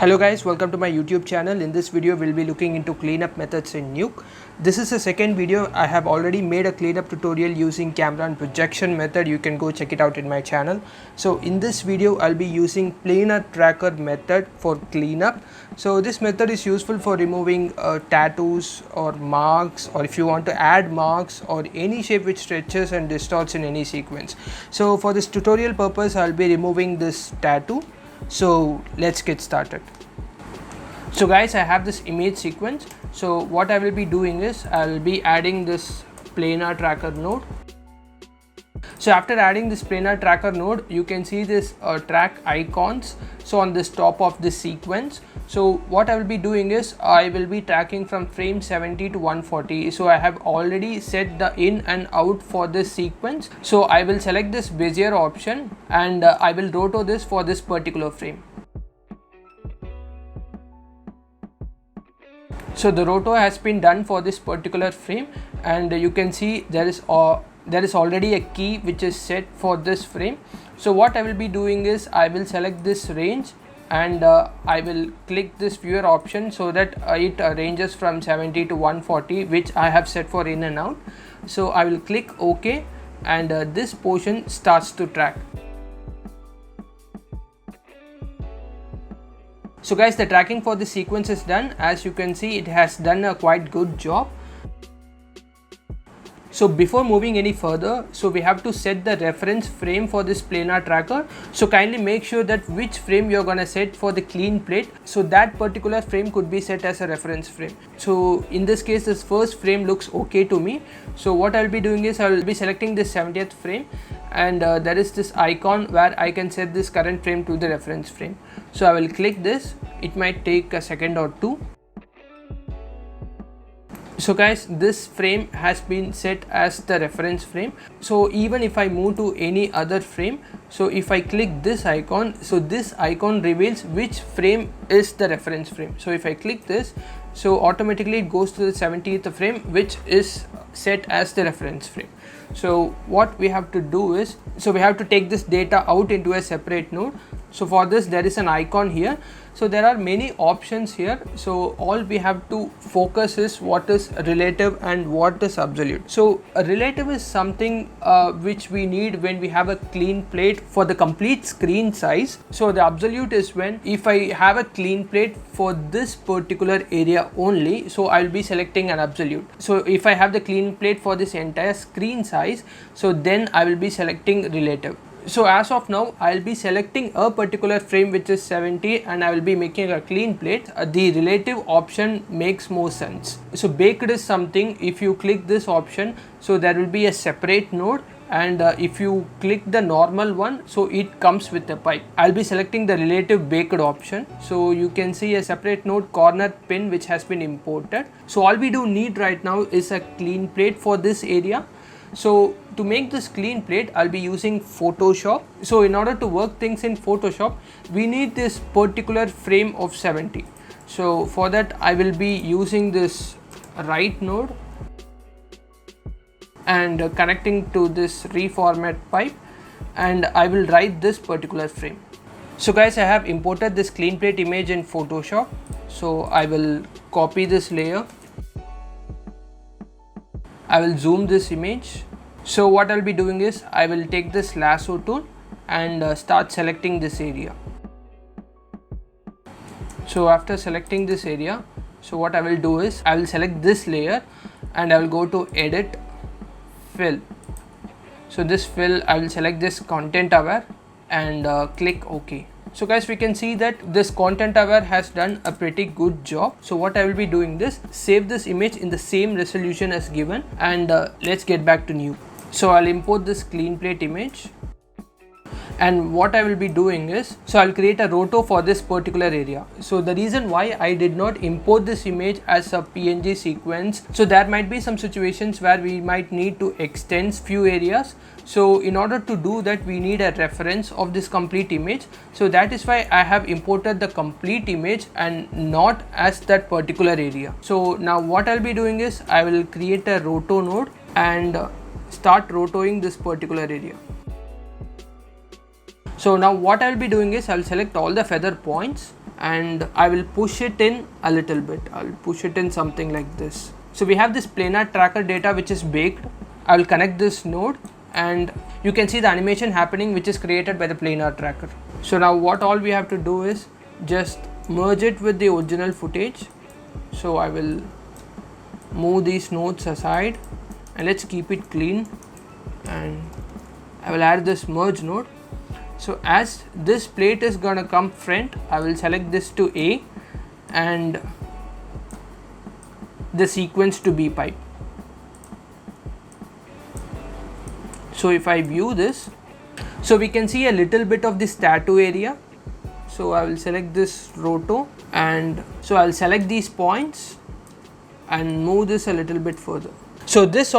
Hello guys, welcome to my YouTube channel. In this video we'll be looking into cleanup methods in Nuke. This is the second video. I have already made a cleanup tutorial using camera and projection method. You can go check it out in my channel. So in this video I'll be using planar tracker method for cleanup. So this method is useful for removing tattoos or marks, or if you want to add marks or any shape which stretches and distorts in any sequence. So for this tutorial purpose I'll be removing this tattoo. So let's get started. So guys, I have this image sequence. So what I will be doing is I will be adding this planar tracker node. So after adding this planar tracker node, you can see this track icons. So on this top of this sequence. So what I will be doing is I will be tracking from frame 70 to 140. So I have already set the in and out for this sequence. So I will select this Bezier option and I will rotate this for this particular frame. So the roto has been done for this particular frame, and you can see there is already a key which is set for this frame. So what I will be doing is I will select this range and I will click this viewer option so that it ranges from 70 to 140, which I have set for in and out. So I will click OK and this portion starts to track. So guys, the tracking for the sequence is done. As you can see, it has done a quite good job. So before moving any further, so we have to set the reference frame for this planar tracker. So kindly make sure that which frame you're gonna set for the clean plate. So that particular frame could be set as a reference frame. So in this case, this first frame looks okay to me. So what I'll be doing is I'll be selecting this 70th frame, and there is this icon where I can set this current frame to the reference frame. So I will click this. It might take a second or two. So guys, this frame has been set as the reference frame. So even if I move to any other frame, so if I click this icon, so this icon reveals which frame is the reference frame. So if I click this, so automatically it goes to the 70th frame, which is set as the reference frame. So what we have to do is, so we have to take this data out into a separate node. So for this there is an icon here. So there are many options here. So all we have to focus is what is relative and what is absolute. So a relative is something which we need when we have a clean plate for the complete screen size. So the absolute is when if I have a clean plate for this particular area only, so I'll be selecting an absolute. So if I have the clean plate for this entire screen size, so then I will be selecting relative. So as of now, I'll be selecting a particular frame which is 70 and I will be making a clean plate. The relative option makes more sense. So baked is something, if you click this option, so there will be a separate node, and if you click the normal one, so it comes with a pipe. I'll be selecting the relative baked option. So you can see a separate node corner pin which has been imported. So all we do need right now is a clean plate for this area. So to make this clean plate, I'll be using Photoshop. So in order to work things in Photoshop, we need this particular frame of 70. So for that, I will be using this right node and connecting to this reformat pipe, and I will write this particular frame. So guys, I have imported this clean plate image in Photoshop. So I will copy this layer. I will zoom this image. So what I'll be doing is I will take this lasso tool and start selecting this area. So after selecting this area, so what I will do is I will select this layer and I will go to edit, fill. So this fill, I will select this content aware and click OK. So guys, we can see that this content aware has done a pretty good job. So what I will be doing this, save this image in the same resolution as given, and let's get back to Nuke. So I'll import this clean plate image, and what I will be doing is, so I'll create a roto for this particular area. So the reason why I did not import this image as a PNG sequence, so there might be some situations where we might need to extend few areas. So in order to do that, we need a reference of this complete image. So that is why I have imported the complete image and not as that particular area. So now what I'll be doing is I will create a roto node and start rotoing this particular area. So now what I'll be doing is I'll select all the feather points and I will push it in a little bit. I'll push it in something like this. So we have this planar tracker data which is baked. I will connect this node and you can see the animation happening which is created by the planar tracker. So now what all we have to do is just merge it with the original footage. So I will move these nodes aside and let's keep it clean, and I will add this merge node. So as this plate is gonna come front, I will select this to A and the sequence to B pipe. So if I view this, so we can see a little bit of this tattoo area. So I will select this roto, and so I'll select these points and move this a little bit further. So this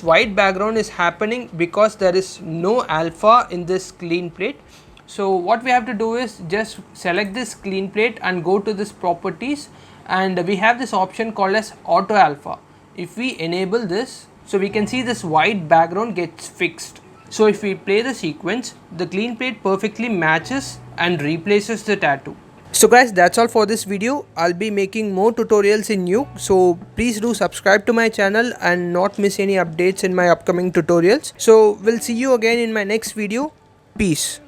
white background is happening because there is no alpha in this clean plate. So what we have to do is just select this clean plate and go to this properties, and we have this option called as auto alpha. If we enable this, so we can see this white background gets fixed. So if we play the sequence, the clean plate perfectly matches and replaces the tattoo. So guys, that's all for this video. I'll be making more tutorials in Nuke, so please do subscribe to my channel and not miss any updates in my upcoming tutorials. So we'll see you again in my next video. Peace.